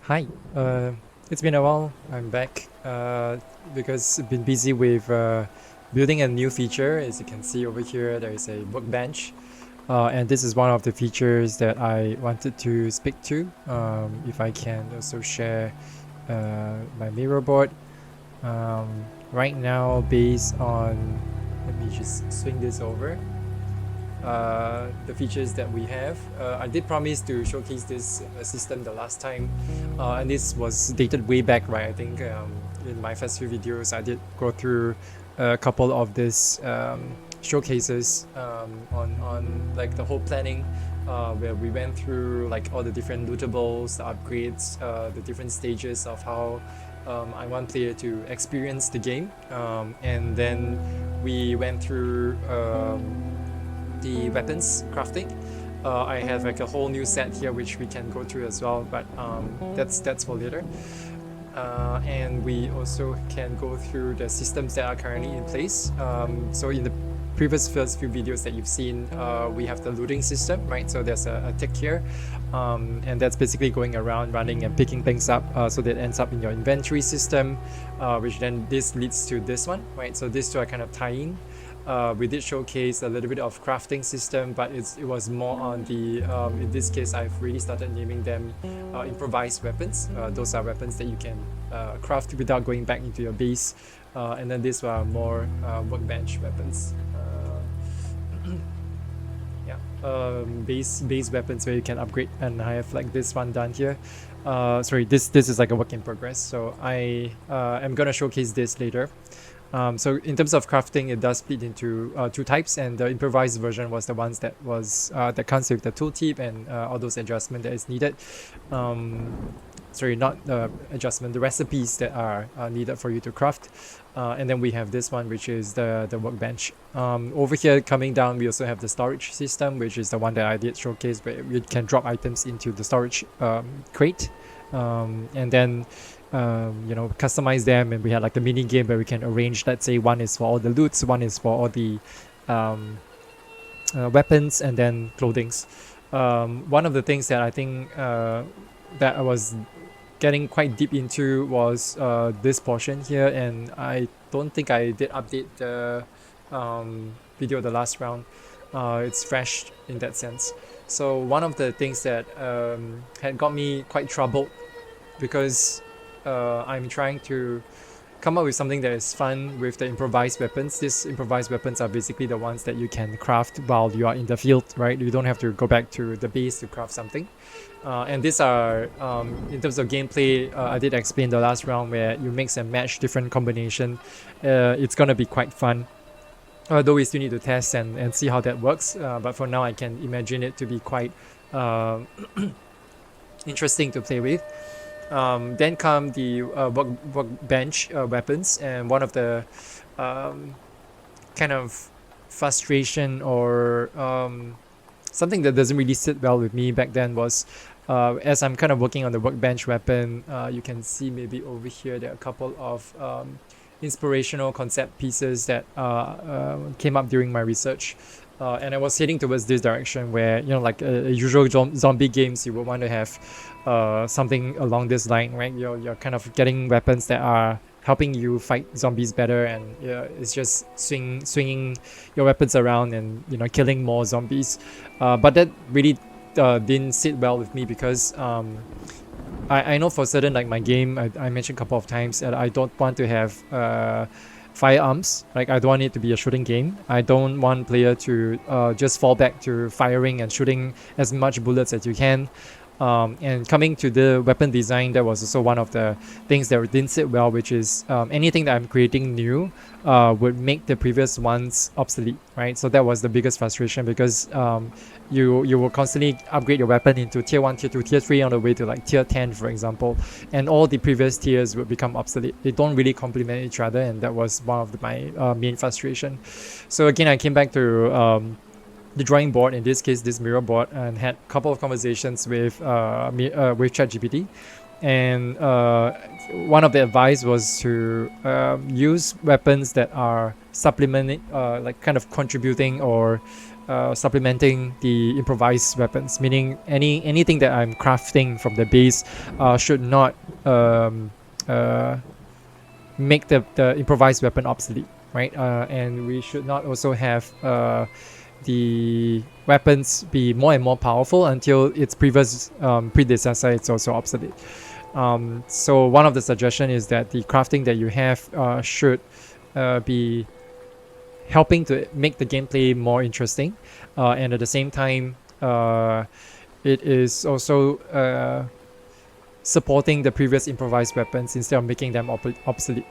Hi, it's been a while. I'm back because I've been busy with building a new feature. As you can see over here, there is a workbench, and this is one of the features that I wanted to speak to. If I can also share my mirror board. Right now, based on, let me just swing this over. The features that we have. I did promise to showcase this system the last time, and this was dated way back, right? I think in my first few videos I did go through a couple of these showcases on like the whole planning, where we went through like all the different lootables, the upgrades, the different stages of how I want player to experience the game, and then we went through the weapons crafting. I have like a whole new set here which we can go through as well, but that's for later. And we also can go through the systems that are currently in place. So in the previous first few videos that you've seen, we have the looting system, right? So there's a tick here, and that's basically going around running and picking things up, so that ends up in your inventory system, which then this leads to this one, right? So these two are kind of tie-in. We did showcase a little bit of crafting system, but it was more on the, in this case, I've really started naming them improvised weapons. Those are weapons that you can craft without going back into your base. And then these were more workbench weapons. Base weapons where you can upgrade, and I have like this one done here. Sorry, this is like a work in progress, so I am gonna showcase this later. So in terms of crafting, it does split into two types, and the improvised version was the ones that was that comes with the tooltip and all those adjustments that is needed. Sorry, not the adjustment, the recipes that are needed for you to craft. And then we have this one, which is the workbench. Over here, coming down, we also have the storage system, which is the one that I did showcase, where you can drop items into the storage crate, and then customize them. And we had like the mini game where we can arrange, let's say one is for all the loots, one is for all the weapons, and then clothings. One of the things that I think that I was getting quite deep into was this portion here, and I don't think I did update the video the last round. It's fresh in that sense. So one of the things that had got me quite troubled, because I'm trying to come up with something that is fun with the improvised weapons. These improvised weapons are basically the ones that you can craft while you are in the field, right? You don't have to go back to the base to craft something. And these are, in terms of gameplay, I did explain the last round where you mix and match different combination. It's gonna be quite fun. Though we still need to test and see how that works. But for now, I can imagine it to be quite interesting to play with. Then come the workbench weapons, and one of the kind of frustration or something that doesn't really sit well with me back then was, as I'm kind of working on the workbench weapon, you can see maybe over here there are a couple of inspirational concept pieces that came up during my research. And I was heading towards this direction where, like usual zombie games, you would want to have something along this line, right? You're kind of getting weapons that are helping you fight zombies better, and it's just swinging your weapons around and killing more zombies. But that really didn't sit well with me, because I know for certain, like my game, I mentioned a couple of times that I don't want to have firearms. Like, I don't want it to be a shooting game. I don't want player to just fall back to firing and shooting as much bullets as you can. And coming to the weapon design, that was also one of the things that didn't sit well, which is anything that I'm creating new would make the previous ones obsolete, right? So that was the biggest frustration, because you will constantly upgrade your weapon into tier 1, tier 2, tier 3 on the way to like tier 10, for example, and all the previous tiers would become obsolete. They don't really complement each other, and that was one of my main frustration. So again, I came back to the drawing board, in this case this mirror board, and had a couple of conversations with ChatGPT. And one of the advice was to use weapons that are supplementing, like kind of contributing or supplementing the improvised weapons, meaning anything that I'm crafting from the base should not make the improvised weapon obsolete, right? And we should not also have the weapons be more and more powerful until its previous predecessor is also obsolete. So one of the suggestions is that the crafting that you have should be helping to make the gameplay more interesting, and at the same time it is also supporting the previous improvised weapons instead of making them obsolete.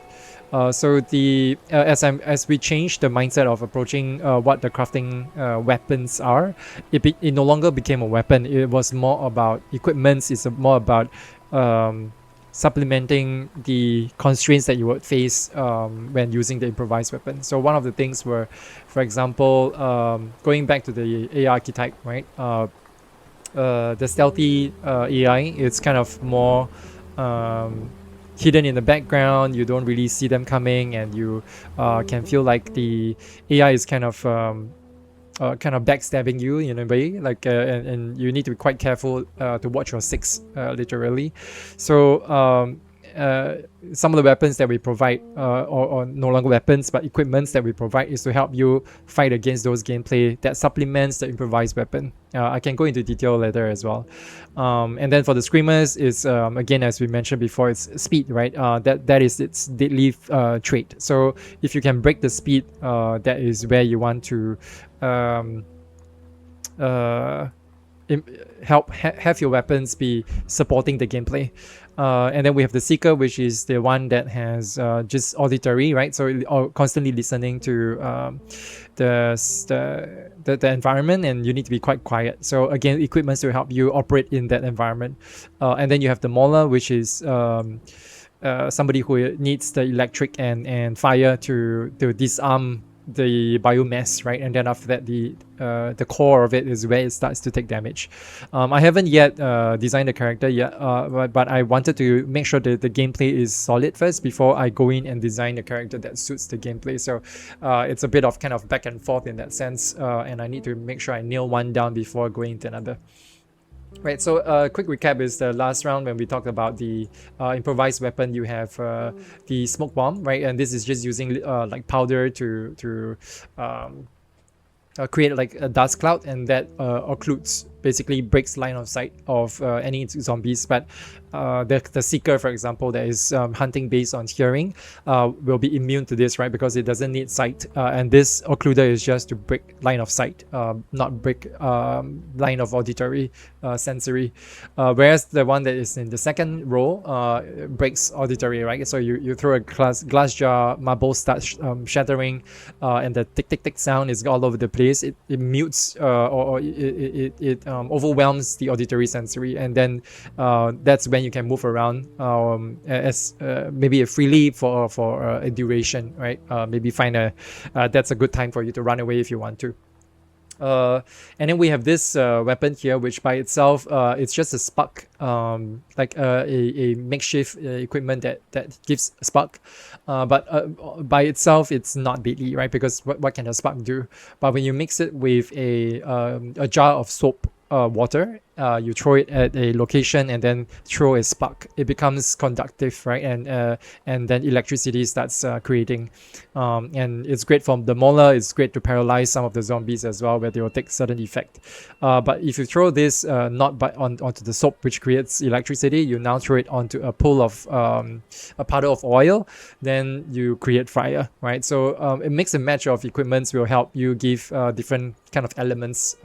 So the as we change the mindset of approaching what the crafting weapons are, it no longer became a weapon. It was more about equipments. It's more about supplementing the constraints that you would face when using the improvised weapon. So one of the things were, for example, going back to the AI archetype, right? The stealthy AI, it's kind of more hidden in the background. You don't really see them coming, and you can feel like the AI is kind of backstabbing you in a way, like and you need to be quite careful to watch your six, literally. So some of the weapons that we provide, or no longer weapons but equipments that we provide, is to help you fight against those gameplay that supplements the improvised weapon. I can go into detail later as well. And then for the screamers is again, as we mentioned before, it's speed, right? That is its deadly trait. So if you can break the speed, that is where you want to have your weapons be supporting the gameplay. And then we have the seeker, which is the one that has just auditory, right? So constantly listening to the environment, and you need to be quite quiet. So again, equipment to help you operate in that environment. And then you have the mauler, which is somebody who needs the electric and fire to disarm the biomass, right? And then after that, the core of it is where it starts to take damage. I haven't yet designed the character yet, but I wanted to make sure that the gameplay is solid first before I go in and design the character that suits the gameplay. So it's a bit of kind of back and forth in that sense, and I need to make sure I nail one down before going into another. Right, so quick recap is the last round when we talked about the improvised weapon. You have the smoke bomb, right? And this is just using like powder to create like a dust cloud, and that occludes, basically breaks line of sight of any zombies. But the seeker, for example, that is hunting based on hearing, will be immune to this, right? Because it doesn't need sight, and this occluder is just to break line of sight, not break line of auditory, sensory. Whereas the one that is in the second row breaks auditory, right? So you throw a glass jar, marbles start shattering, and the tick tick tick sound is all over the place. It mutes or it overwhelms the auditory sensory, and then that's when you can move around as maybe freely for a duration, right? Maybe find that's a good time for you to run away if you want to. And then we have this weapon here, which by itself it's just a spark, like a makeshift equipment that gives a spark, but by itself it's not deadly, right? Because what can a spark do? But when you mix it with a jar of soap water, you throw it at a location and then throw a spark, it becomes conductive, right? And then electricity starts creating, and it's great from the mauler. It's great to paralyze some of the zombies as well, where they will take sudden effect. But if you throw this not onto the soap, which creates electricity, you now throw it onto a pool of a puddle of oil, then you create fire, right? So a mix and match of equipments will help you give different kind of elements.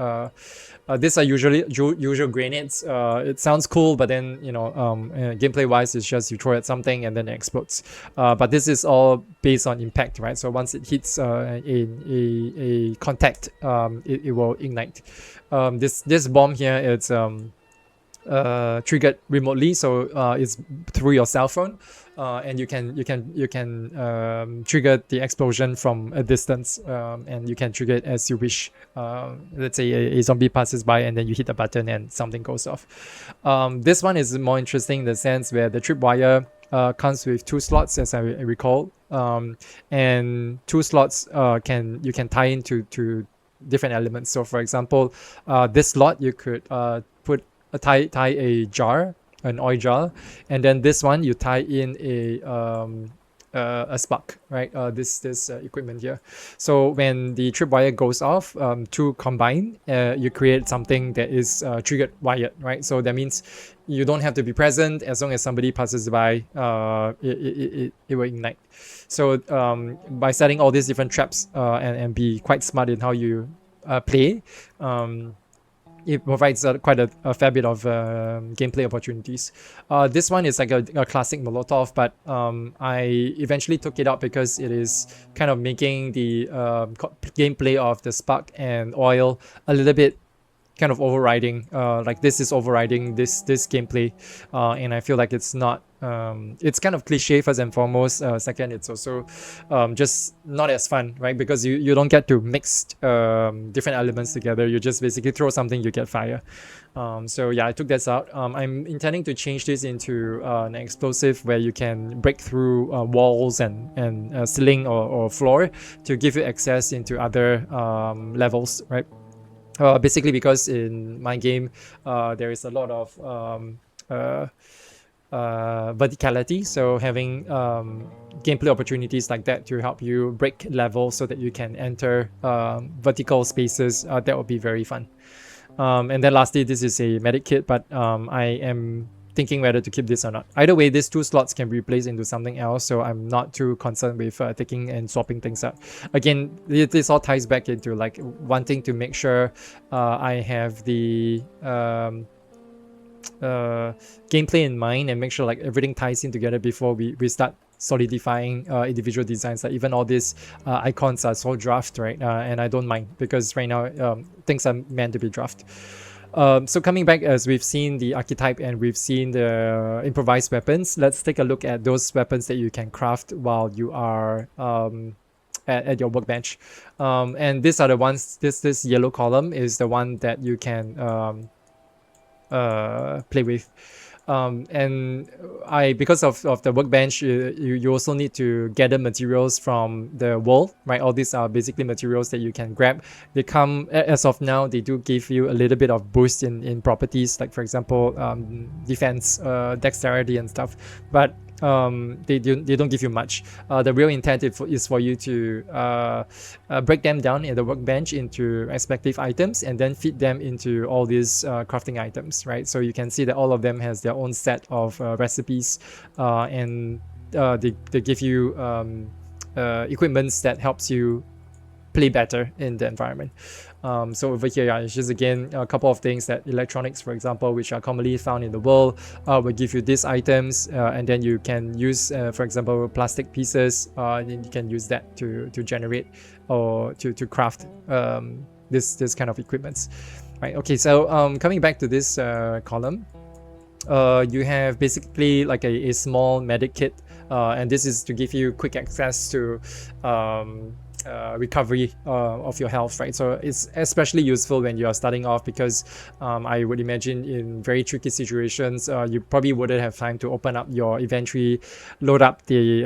These are usually usual grenades. It sounds cool, but then gameplay wise, it's just you throw at something and then it explodes. But this is all based on impact, right? So once it hits a contact, it will ignite. This bomb here, it's triggered remotely, so it's through your cell phone, and you can trigger the explosion from a distance, and you can trigger it as you wish. Let's say a zombie passes by and then you hit a button and something goes off. This one is more interesting in the sense where the tripwire comes with 2 slots, as I recall, and 2 slots you can tie into different elements. So for example, this slot you could put tie a jar, an oil jar, and then this one you tie in a spark, right? This equipment here. So when the tripwire goes off, to combine, you create something that is triggered wired, right? So that means you don't have to be present. As long as somebody passes by, it will ignite. So by setting all these different traps and be quite smart in how you play, it provides quite a fair bit of gameplay opportunities. This one is like a classic Molotov, but I eventually took it out because it is kind of making the gameplay of the spark and oil a little bit kind of overriding. Like this is overriding this gameplay, and I feel like it's not. It's kind of cliche first and foremost. Second, it's also just not as fun, right? Because you don't get to mix different elements together. You just basically throw something, you get fire. So yeah, I took this out. I'm intending to change this into an explosive where you can break through walls and ceiling or floor to give you access into other levels, right? Basically because in my game there is a lot of verticality, so having gameplay opportunities like that to help you break levels so that you can enter vertical spaces, that would be very fun. And then lastly, this is a medic kit, but I am thinking whether to keep this or not. Either way, these two slots can be replaced into something else, so I'm not too concerned with taking and swapping things up. Again, this all ties back into like wanting to make sure I have the gameplay in mind and make sure like everything ties in together before we start solidifying individual designs. Like even all these icons are so draft, right? And I don't mind because right now things are meant to be draft. So coming back, as we've seen the archetype and we've seen the improvised weapons, let's take a look at those weapons that you can craft while you are at your workbench. And these are the ones, this yellow column is the one that you can play with. And because of the workbench, you also need to gather materials from the world, right? All these are basically materials that you can grab. They come, as of now, they do give you a little bit of boost in properties, like for example, defense, dexterity and stuff, but they don't give you much. The real intent is for you to break them down in the workbench into respective items and then feed them into all these crafting items, right? So you can see that all of them has their own set of recipes, and they give you equipments that helps you play better in the environment. So over here, yeah, it's just again a couple of things that electronics, for example, which are commonly found in the world, will give you these items, and then you can use, for example, plastic pieces, and then you can use that to generate or to craft this kind of equipments, right? Okay, so coming back to this column, you have basically like a small medic kit, and this is to give you quick access to recovery of your health, right? So it's especially useful when you are starting off because I would imagine in very tricky situations you probably wouldn't have time to open up your inventory, load up the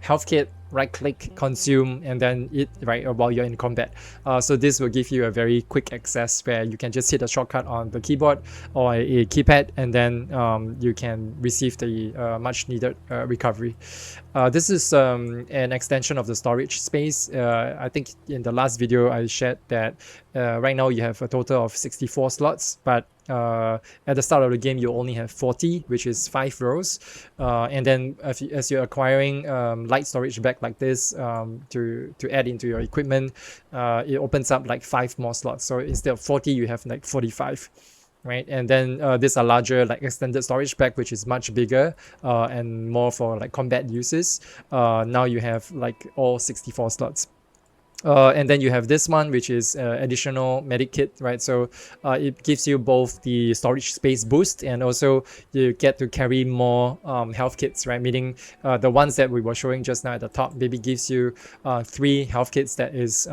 health kit, right click, consume, and then eat, right, while you're in combat. So this will give you a very quick access where you can just hit a shortcut on the keyboard or a keypad, and then you can receive the much needed recovery. This is an extension of the storage space. I think in the last video I shared that right now you have a total of 64 slots, but at the start of the game you only have 40, which is 5 rows, and then as you're acquiring light storage back like this to add into your equipment, it opens up like 5 more slots. So instead of 40 you have like 45, right? And then these are larger, like extended storage pack, which is much bigger and more for like combat uses. Now you have like all 64 slots. And then you have this one, which is additional medic kit, right? So it gives you both the storage space boost and also you get to carry more health kits, right? Meaning the ones that we were showing just now at the top maybe gives you 3 health kits that is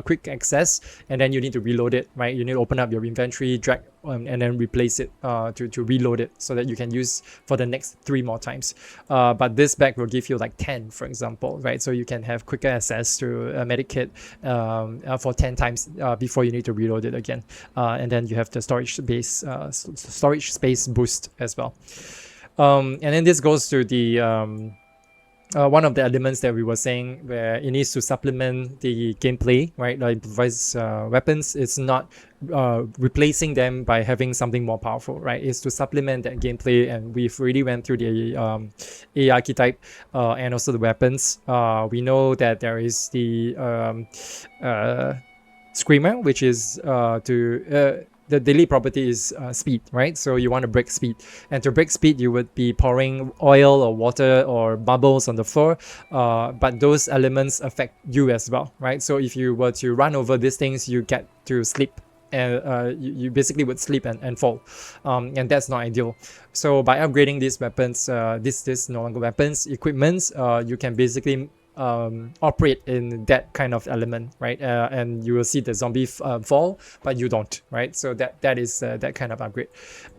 quick access, and then you need to reload it, right? You need to open up your inventory, drag and then replace it to reload it so that you can use for the next 3 more times. But this bag will give you like 10, for example, right? So you can have quicker access to a medikit for 10 times before you need to reload it again. And then you have the storage space boost as well. And then this goes to the one of the elements that we were saying, where it needs to supplement the gameplay, right? Like improvised weapons. It's not replacing them by having something more powerful, right? It's to supplement that gameplay, and we've already went through the A archetype and also the weapons. We know that there is the Screamer, which is the daily property is speed, right? So you want to break speed, and to break speed you would be pouring oil or water or bubbles on the floor, but those elements affect you as well, right? So if you were to run over these things, you get to sleep, and you basically would sleep and fall, and that's not ideal. So by upgrading these weapons, this no longer weapons, equipments, you can basically operate in that kind of element, right? And you will see the zombie fall, but you don't, right? So that is that kind of upgrade.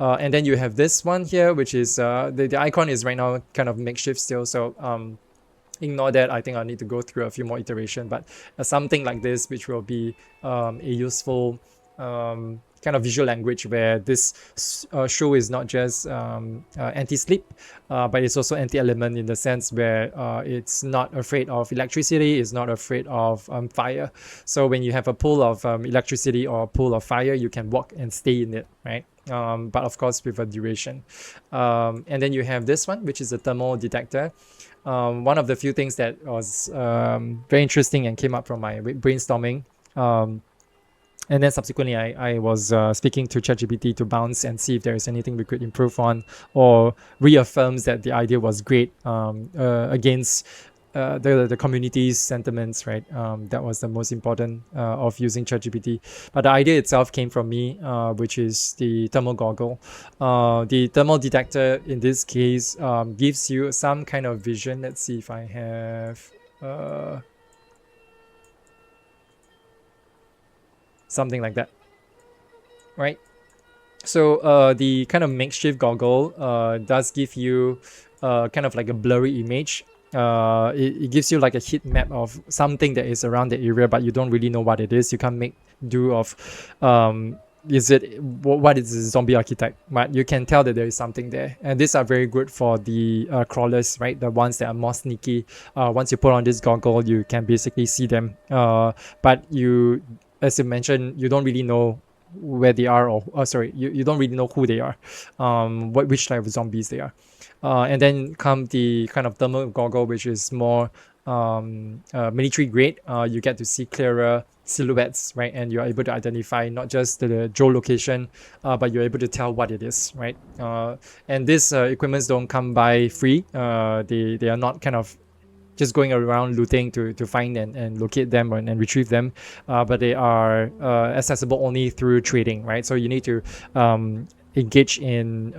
And then you have this one here, which is the icon is right now kind of makeshift still, so ignore that. I think I need to go through a few more iterations, but something like this, which will be a useful kind of visual language, where this show is not just anti-sleep, but it's also anti-element, in the sense where it's not afraid of electricity, it's not afraid of fire. So when you have a pool of electricity or a pool of fire, you can walk and stay in it, right? But of course with a duration. And then you have this one, which is a thermal detector. One of the few things that was very interesting and came up from my brainstorming. And then subsequently, I was speaking to ChatGPT to bounce and see if there is anything we could improve on, or reaffirms that the idea was great against the community's sentiments, right? That was the most important of using ChatGPT. But the idea itself came from me, which is the thermal goggle. The thermal detector in this case gives you some kind of vision. Let's see if I have something like that, right? So the kind of makeshift goggle does give you kind of like a blurry image. It gives you like a heat map of something that is around the area, but you don't really know what it is. You can't make do of what is the zombie archetype, but you can tell that there is something there. And these are very good for the crawlers, right? The ones that are more sneaky. Once you put on this goggle, you can basically see them, but you, as you mentioned, you don't really know where they are, or you don't really know who they are, which type of zombies they are. And then come the kind of thermal goggle, which is more military grade. You get to see clearer silhouettes, right? And you're able to identify not just the geolocation, but you're able to tell what it is, right? And these equipments don't come by free. They are not kind of just going around looting to find and locate them and retrieve them, but they are accessible only through trading, right? So you need to engage in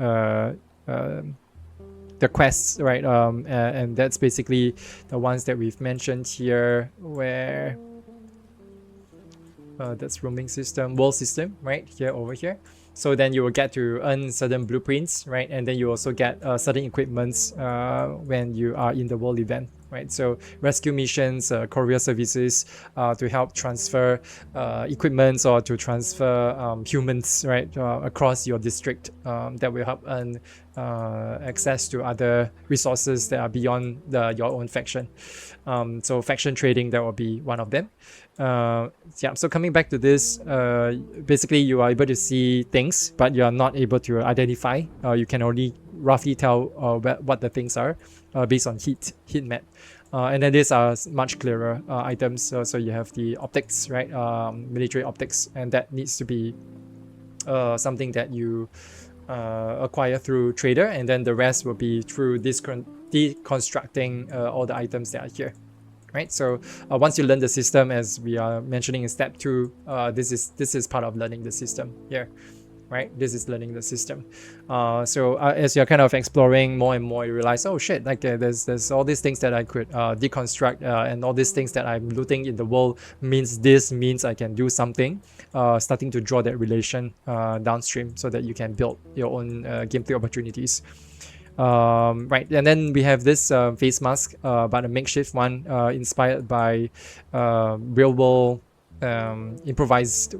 the quests, right? And that's basically the ones that we've mentioned here, where that's roaming system, world system, right? Here, over here. So then you will get to earn certain blueprints, right? And then you also get certain equipments when you are in the world event, right? So rescue missions, courier services to help transfer equipments, or to transfer humans, right, across your district, that will help earn access to other resources that are beyond your own faction. So faction trading, that will be one of them. Yeah, so coming back to this, basically you are able to see things, but you are not able to identify. You can only roughly tell what the things are based on heat map. And then these are much clearer items. So you have the optics, right? Military optics, and that needs to be something that you acquire through trader, and then the rest will be through deconstructing all the items that are here, right? So once you learn the system, as we are mentioning in step 2, this is part of learning the system here, right? This is learning the system. So as you're kind of exploring more and more, you realize, oh shit, like there's all these things that I could deconstruct, and all these things that I'm looting in the world means I can do something. Starting to draw that relation downstream so that you can build your own gameplay opportunities. Right, and then we have this face mask, but a makeshift one, inspired by real world improvised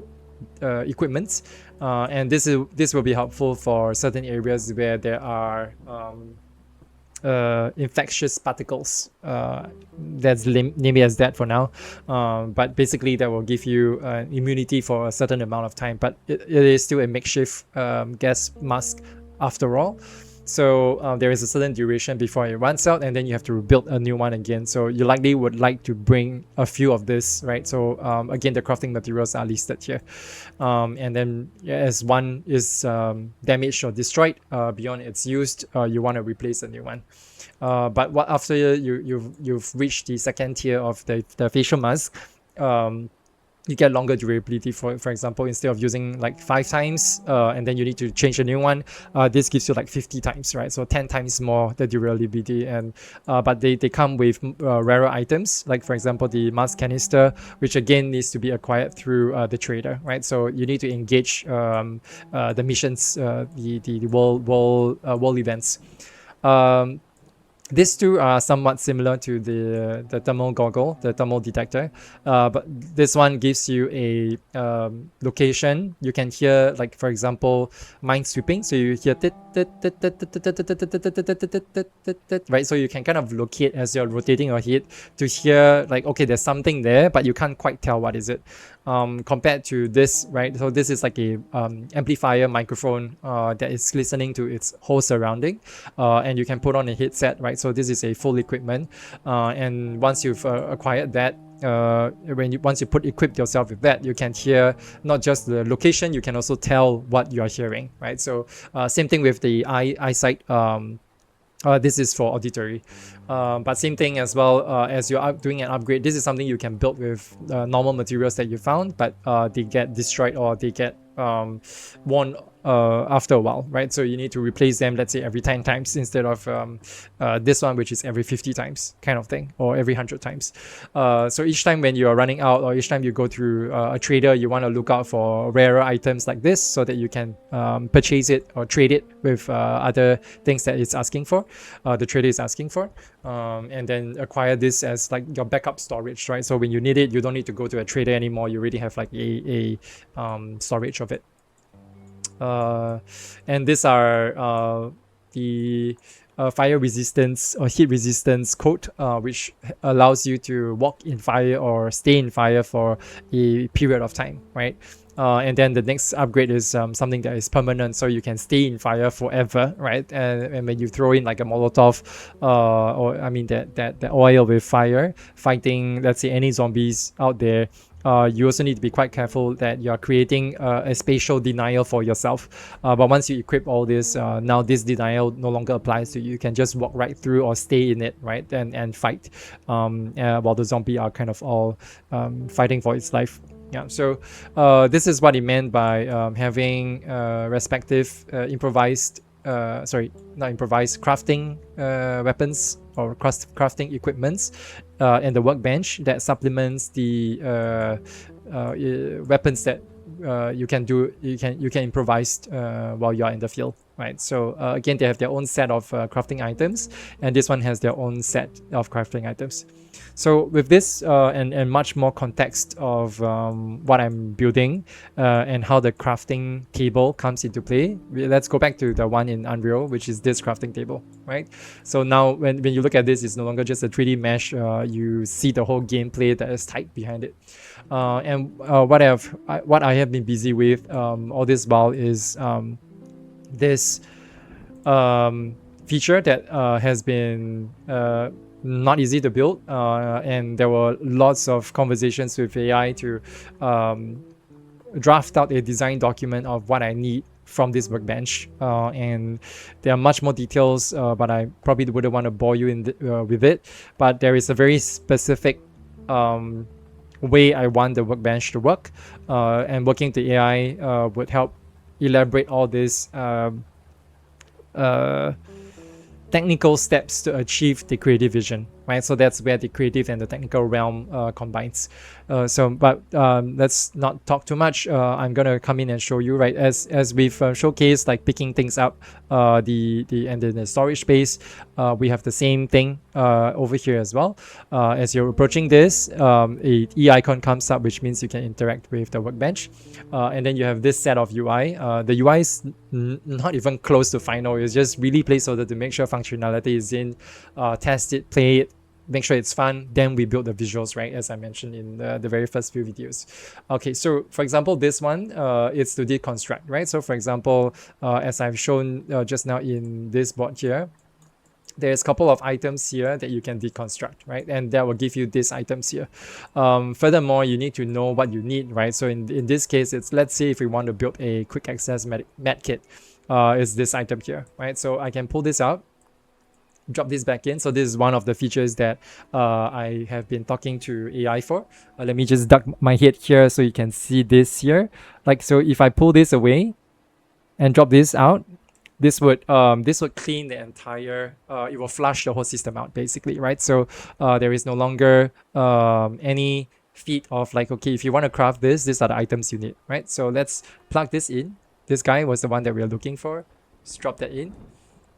equipment, and this will be helpful for certain areas where there are infectious particles. That's name it as that for now, but basically that will give you immunity for a certain amount of time, but it is still a makeshift gas mask after all. So there is a certain duration before it runs out, and then you have to rebuild a new one again. So you likely would like to bring a few of this, right? So again, the crafting materials are listed here, and then as one is damaged or destroyed beyond its used, you want to replace a new one. But what after you've reached the second tier of the facial mask, you get longer durability. For example, instead of using like 5 times and then you need to change a new one, this gives you like 50 times, right? So 10 times more the durability. And but they come with rarer items, like for example the mask canister, which again needs to be acquired through the trader, right? So you need to engage the missions, the world events. These two are somewhat similar to the thermal goggle, the thermal detector, but this one gives you a location. You can hear, like for example, mine sweeping. So you hear right. So you can kind of locate as you're rotating your head to hear like, okay, there's something there, but you can't quite tell what is it. Compared to this, right? So this is like a amplifier microphone that is listening to its whole surrounding, and you can put on a headset, right? So this is a full equipment, and once you've acquired that, once you equip yourself with that, you can hear not just the location, you can also tell what you are hearing, right? So same thing with the eyesight. This is for auditory, but same thing as well. As you're doing an upgrade, this is something you can build with normal materials that you found, but they get destroyed or they get worn after a while, right? So you need to replace them, let's say every 10 times instead of this one, which is every 50 times kind of thing, or every 100 times. So each time when you're running out, or each time you go through a trader, you want to look out for rarer items like this so that you can purchase it or trade it with other things that it's asking for, the trader is asking for, and then acquire this as like your backup storage, right? So when you need it, you don't need to go to a trader anymore. You already have like a storage of it. And these are the fire resistance or heat resistance coat, which allows you to walk in fire or stay in fire for a period of time, right? And then the next upgrade is something that is permanent, so you can stay in fire forever, right? And when you throw in like a Molotov, or I mean that oil with fire, fighting, let's say, any zombies out there, you also need to be quite careful that you're creating a spatial denial for yourself. But once you equip all this, now this denial no longer applies to you. You can just walk right through or stay in it, right? And fight while the zombie are kind of all fighting for its life. Yeah, so this is what it meant by having respective improvised, crafting weapons or crafting equipments, and the workbench that supplements the weapons that you can improvise while you are in the field, right? So again, they have their own set of crafting items, and this one has their own set of crafting items. So with this and much more context of what I'm building and how the crafting table comes into play, let's go back to the one in Unreal, which is this crafting table, right? So now when you look at this, it's no longer just a 3D mesh. You see the whole gameplay that is tight behind it. And what I have been busy with all this while is this feature that has been not easy to build, and there were lots of conversations with AI to draft out a design document of what I need from this workbench, and there are much more details, but I probably wouldn't want to bore you with it. But there is a very specific way I want the workbench to work, and working with the AI would help elaborate all this technical steps to achieve the creative vision, right? So that's where the creative and the technical realm combines. But let's not talk too much. I'm gonna come in and show you, right? As we've showcased, like picking things up, and then the storage space, we have the same thing over here as well. As you're approaching this, a E icon comes up, which means you can interact with the workbench, and then you have this set of UI. The UI is not even close to final. It's just really placeholder to make sure functionality is in, test it, play it, make sure it's fun. Then we build the visuals, right? As I mentioned in the very first few videos. Okay, so for example, this one, it's to deconstruct, right? So for example, as I've shown just now in this board here, there's a couple of items here that you can deconstruct, right? And that will give you these items here. Furthermore, you need to know what you need, right? So in this case, it's, let's say if we want to build a quick access med kit, is this item here, right? So I can pull this out, drop this back in. So this is one of the features that I have been talking to AI for. Let me just duck my head here so you can see this here. Like, so if I pull this away and drop this out, this would clean the entire, it will flush the whole system out basically, right? So there is no longer any feed of like, okay, if you want to craft this, these are the items you need, right? So let's plug this in. This guy was the one that we are looking for. Just drop that in,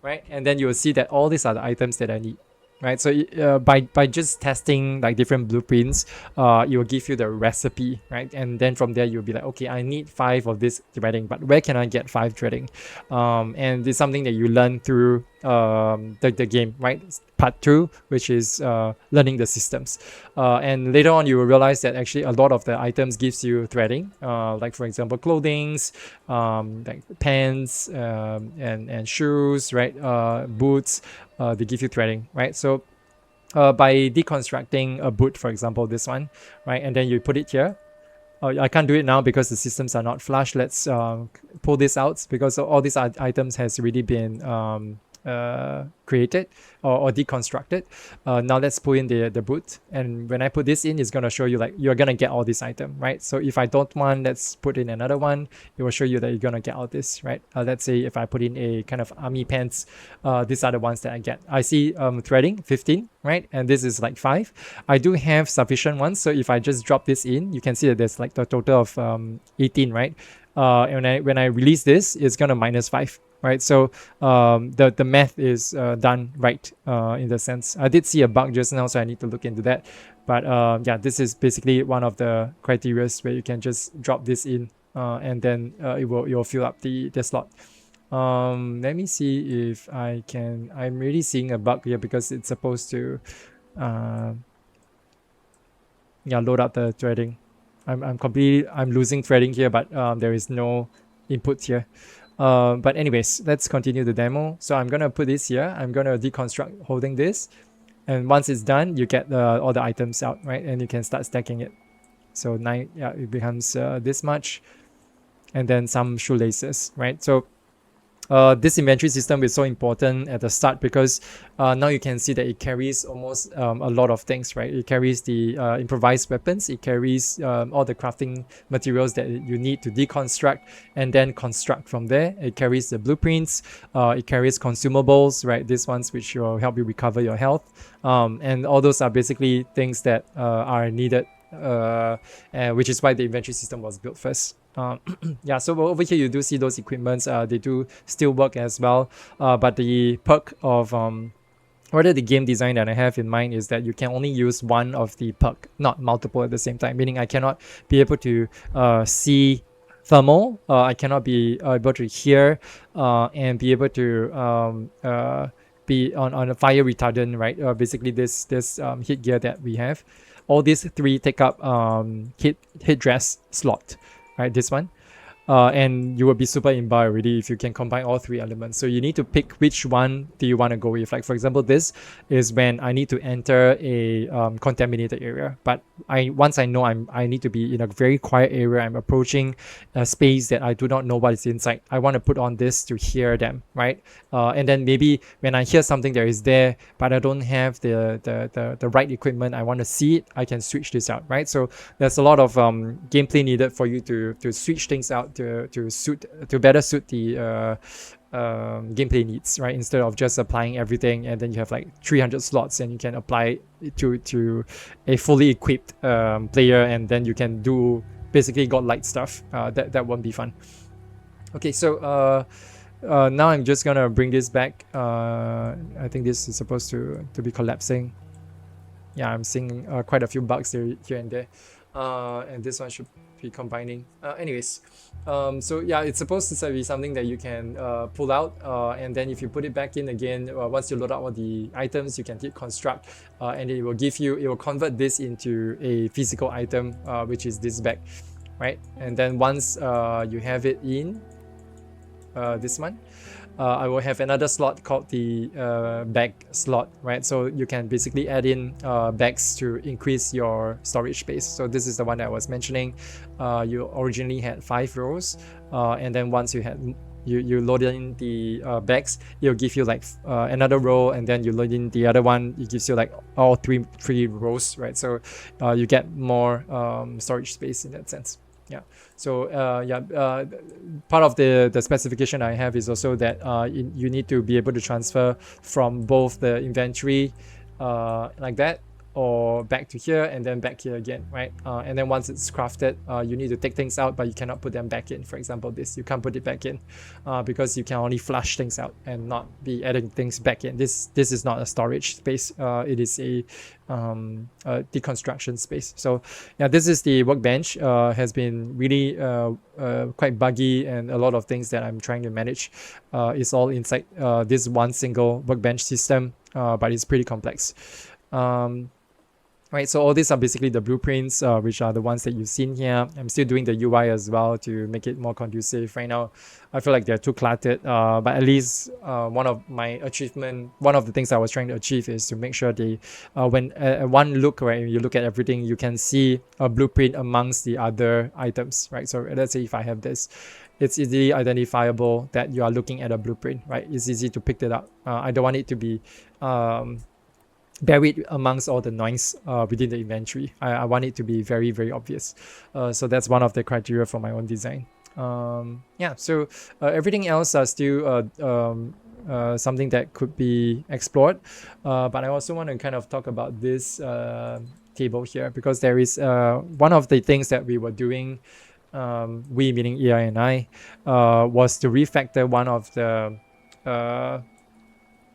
right? And then you will see that all these are the items that I need, right? So by just testing like different blueprints, it will give you the recipe, right? And then from there you'll be like, okay, I need 5 of this threading, but where can I get 5 threading? And it's something that you learn through the game, right? Part 2, which is learning the systems, and later on you will realize that actually a lot of the items gives you threading, like for example clothings, like pants, and shoes, right? Boots, they give you threading, right? So by deconstructing a boot, for example this one, right, and then you put it here. I can't do it now because the systems are not flush. Let's pull this out because all these items has already been created or deconstructed. Now let's pull in the boot, and when I put this in, it's going to show you like you're going to get all this item, right? So if I don't want, let's put in another one, it will show you that you're going to get all this, right? Let's say if I put in a kind of army pants, these are the ones that I get. I see threading 15, right? And this is like 5. I do have sufficient ones, so if I just drop this in, you can see that there's like the total of 18, right? And when I release this, it's going to minus 5. Right, so the math is done right in the sense. I did see a bug just now, so I need to look into that. But yeah, this is basically one of the criteria where you can just drop this in, and then you'll fill up the slot. Let me see if I can. I'm really seeing a bug here because it's supposed to load up the threading. I'm losing threading here, but there is no input here. But anyways, let's continue the demo. So I'm gonna put this here. I'm gonna deconstruct holding this, and once it's done, you get all the items out, right? And you can start stacking it. So 9, yeah, it becomes this much, and then some shoelaces, right? So this inventory system is so important at the start because now you can see that it carries almost a lot of things, right? It carries the improvised weapons, it carries all the crafting materials that you need to deconstruct and then construct from there. It carries the blueprints, it carries consumables, right? These ones which will help you recover your health, and all those are basically things that are needed, which is why the inventory system was built first. Yeah, so over here you do see those equipments, they do still work as well, but the perk of rather the game design that I have in mind is that you can only use one of the perk, not multiple at the same time, meaning I cannot be able to see thermal, I cannot be able to hear, and be able to be on a fire retardant, right? Basically this heat gear that we have, all these 3 take up heat dress slot, right? This one, and you will be super in bar already if you can combine all 3 elements. So you need to pick which one do you want to go with. Like for example, this is when I need to enter a contaminated area, but once I know I need to be in a very quiet area, I'm approaching a space that I do not know what is inside, I want to put on this to hear them, right? And then maybe when I hear something that is there but I don't have the right equipment, I want to see it, I can switch this out, right? So there's a lot of gameplay needed for you to switch things out to better suit the gameplay needs, right? Instead of just applying everything and then you have like 300 slots and you can apply it to a fully equipped player, and then you can do basically godlike stuff. That won't be fun. Okay, so now I'm just gonna bring this back. I think this is supposed to be collapsing. Yeah, I'm seeing quite a few bugs here and there, and this one should be combining. Anyways, so yeah, it's supposed to be something that you can pull out, and then if you put it back in again, once you load out all the items, you can hit construct, and it will convert this into a physical item, which is this bag, right? And then once you have it in this one, I will have another slot called the bag slot, right? So you can basically add in bags to increase your storage space. So this is the one that I was mentioning. You originally had 5 rows, and then once you load in the bags, it'll give you like another row, and then you load in the other one, it gives you like all three rows, right? So you get more storage space in that sense. Yeah, so part of the specification I have is also that you need to be able to transfer from both the inventory like that, or back to here and then back here again, right? And then once it's crafted, you need to take things out, but you cannot put them back in. For example, this, you can't put it back in because you can only flush things out and not be adding things back in. This is not a storage space. It is a deconstruction space. So yeah, this is the workbench. Has been really quite buggy, and a lot of things that I'm trying to manage is all inside this one single workbench system, but it's pretty complex. Right, so all these are basically the blueprints, which are the ones that you've seen here. I'm still doing the UI as well to make it more conducive. Right now, I feel like they're too cluttered, but at least one of the things I was trying to achieve is to make sure they, when one look, right, you look at everything, you can see a blueprint amongst the other items, right? So let's say if I have this, it's easily identifiable that you are looking at a blueprint, right? It's easy to pick it up. I don't want it to be buried amongst all the noise within the inventory. I want it to be very, very obvious. So that's one of the criteria for my own design. Yeah, so everything else are still something that could be explored. But I also want to kind of talk about this table here, because there is one of the things that we were doing, we meaning EI and I, was to refactor one of the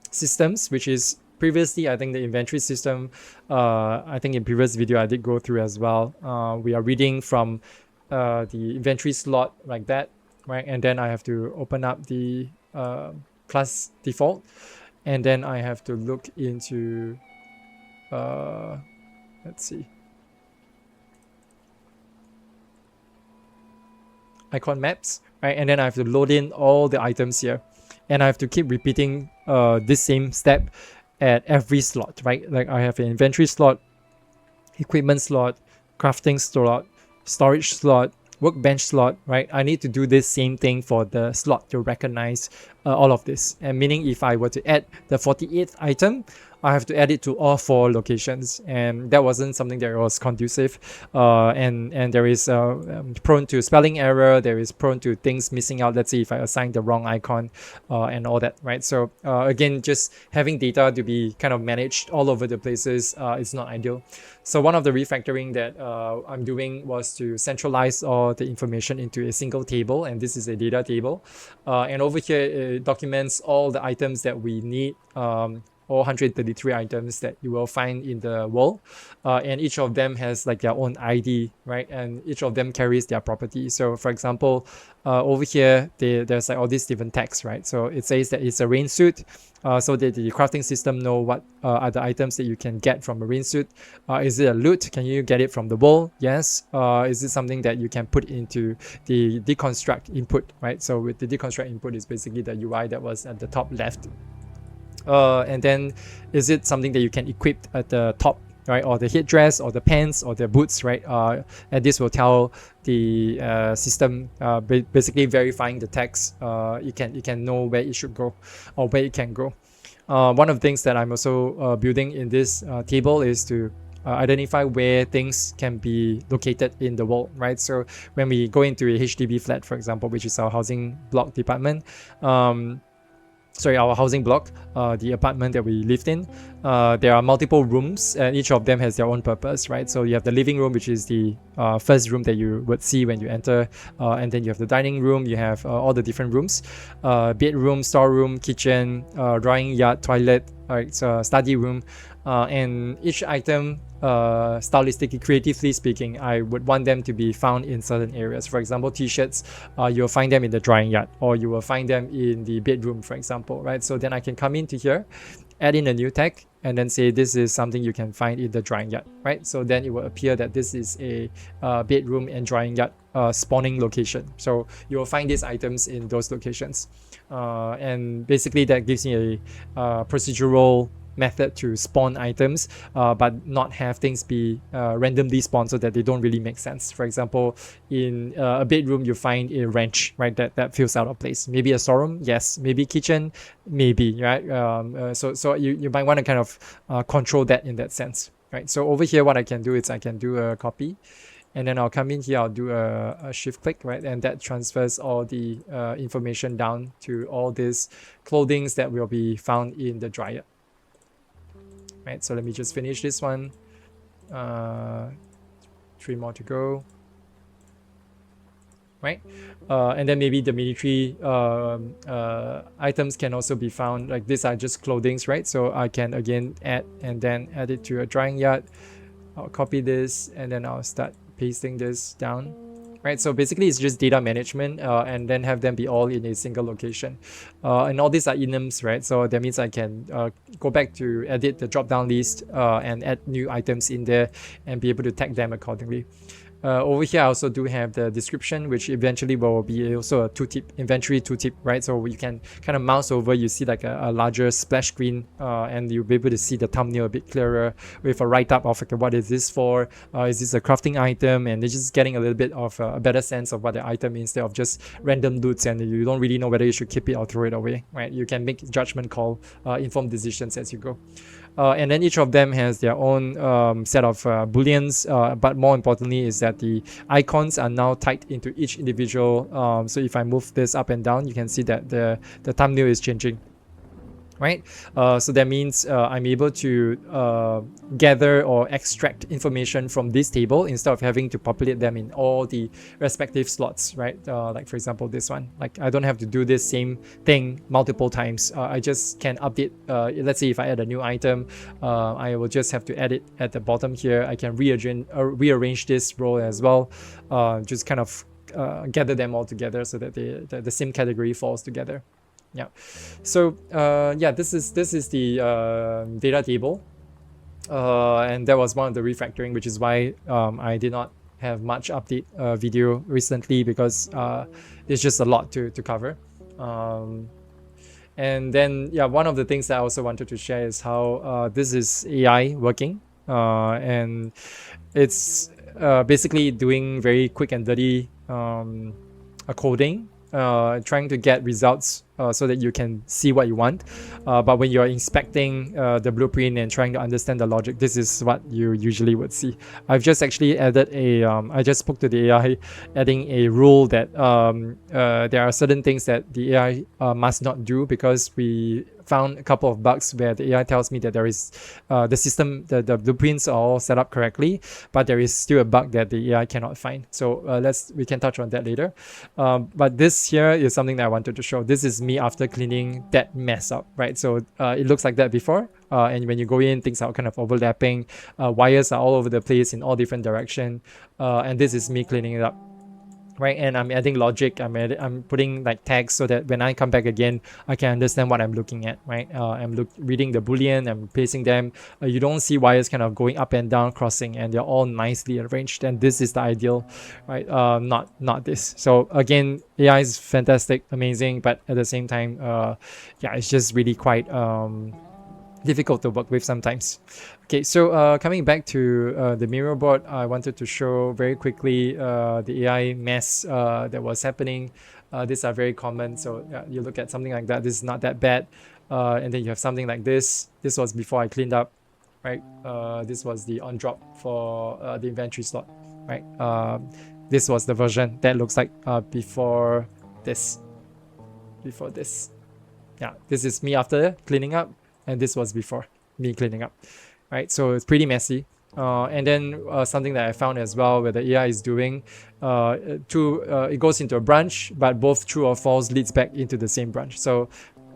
systems, which is previously, I think the inventory system, I think in previous video I did go through as well. We are reading from the inventory slot like that, right? And then I have to open up the class default, and then I have to look into, let's see, icon maps, right? And then I have to load in all the items here, and I have to keep repeating this same step at every slot, right? Like I have an inventory slot, equipment slot, crafting slot, storage slot, workbench slot, right? I need to do this same thing for the slot to recognize all of this. And meaning if I were to add the 48th item, I have to add it to all 4 locations, and that wasn't something that was conducive. And there is prone to spelling error. There is prone to things missing out. Let's say if I assign the wrong icon and all that, right? So again, just having data to be kind of managed all over the places is not ideal. So one of the refactoring that I'm doing was to centralize all the information into a single table, and this is a data table. And over here, it documents all the items that we need. All 133 items that you will find in the world, and each of them has like their own ID, right? And each of them carries their property. So for example, over here there's like all these different tags, right? So it says that it's a rain suit, so that the crafting system know what are the items that you can get from a rain suit. Is it a loot? Can you get it from the wall? Yes. Is it something that you can put into the deconstruct input, right? So with the deconstruct input is basically the UI that was at the top left. And then is it something that you can equip at the top, right? Or the headdress, or the pants, or the boots, right? And this will tell the system, basically verifying the text. You can know where it should go or where it can go. One of the things that I'm also building in this table is to identify where things can be located in the world, right? So when we go into a HDB flat, for example, which is our housing block department, our housing block, the apartment that we lived in, there are multiple rooms and each of them has their own purpose, right? So you have the living room, which is the first room that you would see when you enter, and then you have the dining room, you have all the different rooms, bedroom, storeroom, kitchen, drawing yard, toilet, right? So study room, and each item, stylistically, creatively speaking, I would want them to be found in certain areas. For example, t-shirts, you'll find them in the drying yard, or you will find them in the bedroom, for example, right? So then I can come into here, add in a new tag, and then say this is something you can find in the drying yard, right? So then it will appear that this is a bedroom and drying yard spawning location. So you will find these items in those locations, and basically that gives me a procedural method to spawn items, but not have things be randomly spawned so that they don't really make sense. For example, in a bedroom you find a wrench, right, that feels out of place. Maybe a storeroom, yes. Maybe kitchen, maybe, right? So you might want to kind of control that in that sense, right? So over here what I can do is I can do a copy, and then I'll come in here, I'll do a shift click, right? And that transfers all the information down to all these clothings that will be found in the dryer. Right, so let me just finish this one. 3 more to go. Right, and then maybe the military items can also be found. Like these are just clothings, right? So I can again add and then add it to a drying yard. I'll copy this and then I'll start pasting this down. Right, so basically it's just data management, and then have them be all in a single location, and all these are enums, right? So that means I can go back to edit the drop down list and add new items in there and be able to tag them accordingly. Over here I also do have the description, which eventually will be also a tooltip, inventory tooltip, right? So you can kind of mouse over, you see like a larger splash screen, and you'll be able to see the thumbnail a bit clearer with a write-up of like, what is this for, is this a crafting item, and they're just getting a little bit of a better sense of what the item is, instead of just random loots and you don't really know whether you should keep it or throw it away, right? You can make judgment call, informed decisions as you go. And then each of them has their own set of booleans, but more importantly is that the icons are now tied into each individual. So if I move this up and down, you can see that the thumbnail is changing. Right, so that means I'm able to gather or extract information from this table instead of having to populate them in all the respective slots, right? Like for example this one, like I don't have to do this same thing multiple times. I just can update, let's say if I add a new item, I will just have to add it at the bottom here. I can rearrange this row as well, just kind of gather them all together so that the same category falls together. Yeah, so yeah, this is the data table, and that was one of the refactoring, which is why I did not have much update video recently, because there's just a lot to cover. And then yeah, one of the things that I also wanted to share is how this is AI working, and it's basically doing very quick and dirty coding, trying to get results so that you can see what you want, but when you're inspecting the blueprint and trying to understand the logic, this is what you usually would see. I've just actually added a I just spoke to the AI, adding a rule that there are certain things that the AI must not do, because we found a couple of bugs where the AI tells me that there is the system, the blueprints are all set up correctly, but there is still a bug that the AI cannot find. So we can touch on that later. But this here is something that I wanted to show. This is me after cleaning that mess up, right? So it looks like that before, and when you go in, things are kind of overlapping, wires are all over the place in all different directions, and this is me cleaning it up. Right, and I'm adding logic, I'm putting like tags so that when I come back again, I can understand what I'm looking at, right? I'm reading the boolean, I'm placing them. You don't see wires kind of going up and down, crossing, and they're all nicely arranged, and this is the ideal, right? Not this. So again, AI is fantastic, amazing, but at the same time, yeah, it's just really quite difficult to work with sometimes. Okay, so coming back to the mirror board, I wanted to show very quickly the AI mess that was happening. These are very common, so you look at something like that, this is not that bad, and then you have something like this. This was before I cleaned up. right? This was the on drop for the inventory slot, right? This was the version that looks like before this. Yeah, this is me after cleaning up, and this was before me cleaning up, right? So it's pretty messy. And then something that I found as well where the AI is doing, it goes into a branch, but both true or false leads back into the same branch. So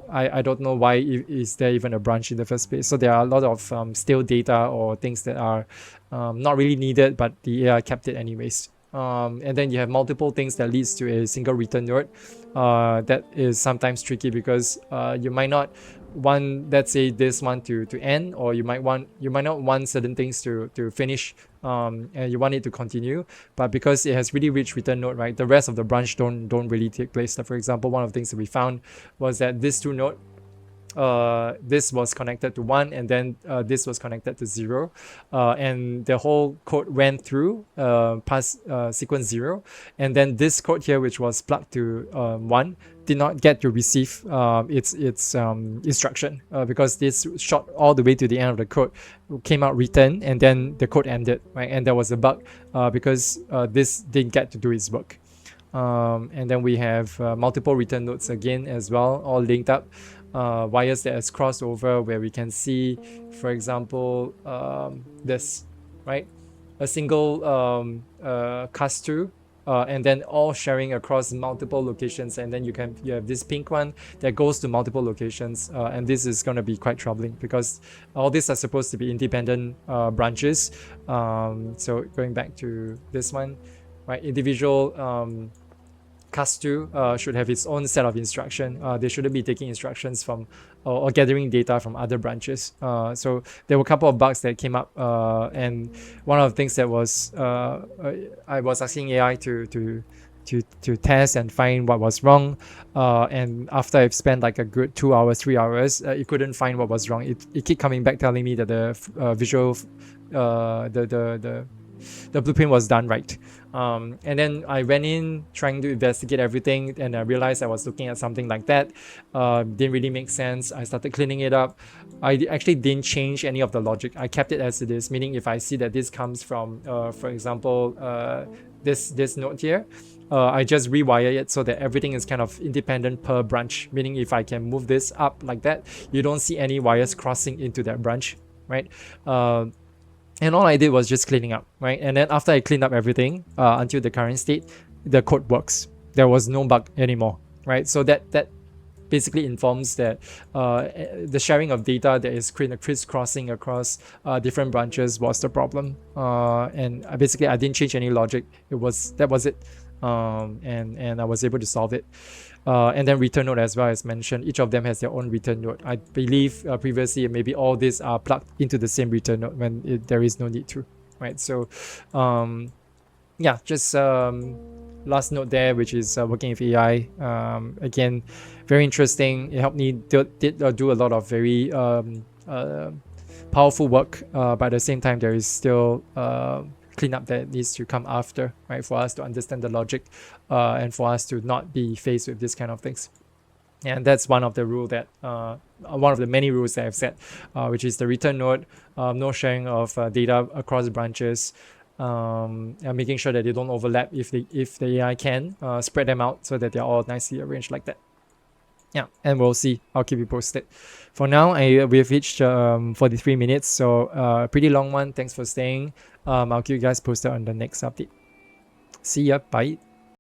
I don't know why is there even a branch in the first place. So there are a lot of stale data or things that are not really needed, but the AI kept it anyways. And then you have multiple things that leads to a single return node. That is sometimes tricky because you might not want, let's say, this one to end, or you might not want certain things to finish, and you want it to continue, but because it has really rich return node, right, the rest of the branch don't really take place. So for example, one of the things that we found was that this two node, this was connected to 1, and then this was connected to 0, and the whole code went through past sequence 0, and then this code here, which was plugged to 1, did not get to receive its instruction, because this shot all the way to the end of the code, came out return, and then the code ended, right? And there was a bug because this didn't get to do its work. And then we have multiple return nodes again as well, all linked up. Wires that has crossed over, where we can see, for example, this, right? A single cast2, and then all sharing across multiple locations, and then you have this pink one that goes to multiple locations, and this is going to be quite troubling because all these are supposed to be independent branches. So going back to this one, right? Individual cast2 should have its own set of instruction. They shouldn't be taking instructions from or gathering data from other branches. So there were a couple of bugs that came up, and one of the things that was I was asking AI to test and find what was wrong, and after I've spent like a good 2 hours, 3 hours, it couldn't find what was wrong. It kept coming back telling me that the visual the blueprint was done right. And then I went in trying to investigate everything, and I realized I was looking at something like that. Didn't really make sense. I started cleaning it up. I actually didn't change any of the logic. I kept it as it is, meaning if I see that this comes from, for example, this node here, I just rewire it so that everything is kind of independent per branch, meaning if I can move this up like that, you don't see any wires crossing into that branch, right? And all I did was just cleaning up, right? And then after I cleaned up everything until the current state, the code works. There was no bug anymore, right? So that basically informs that the sharing of data that is crisscrossing across different branches was the problem. And I didn't change any logic. That was it. And I was able to solve it. And then return node as well, as mentioned, each of them has their own return node. I believe previously maybe all these are plugged into the same return node when there is no need to, right? So yeah, just last note there, which is working with AI. Again, very interesting. It helped me do a lot of very powerful work, but at the same time there is still cleanup that needs to come after, right, for us to understand the logic, and for us to not be faced with this kind of things. And that's one of the one of the many rules that I've set, which is the return node, no sharing of data across branches, and making sure that they don't overlap. If the AI can, spread them out so that they're all nicely arranged like that. Yeah, and we'll see. I'll keep you posted. For now, we've reached 43 minutes, so pretty long one. Thanks for staying. I'll keep you guys posted on the next update. See ya. Bye.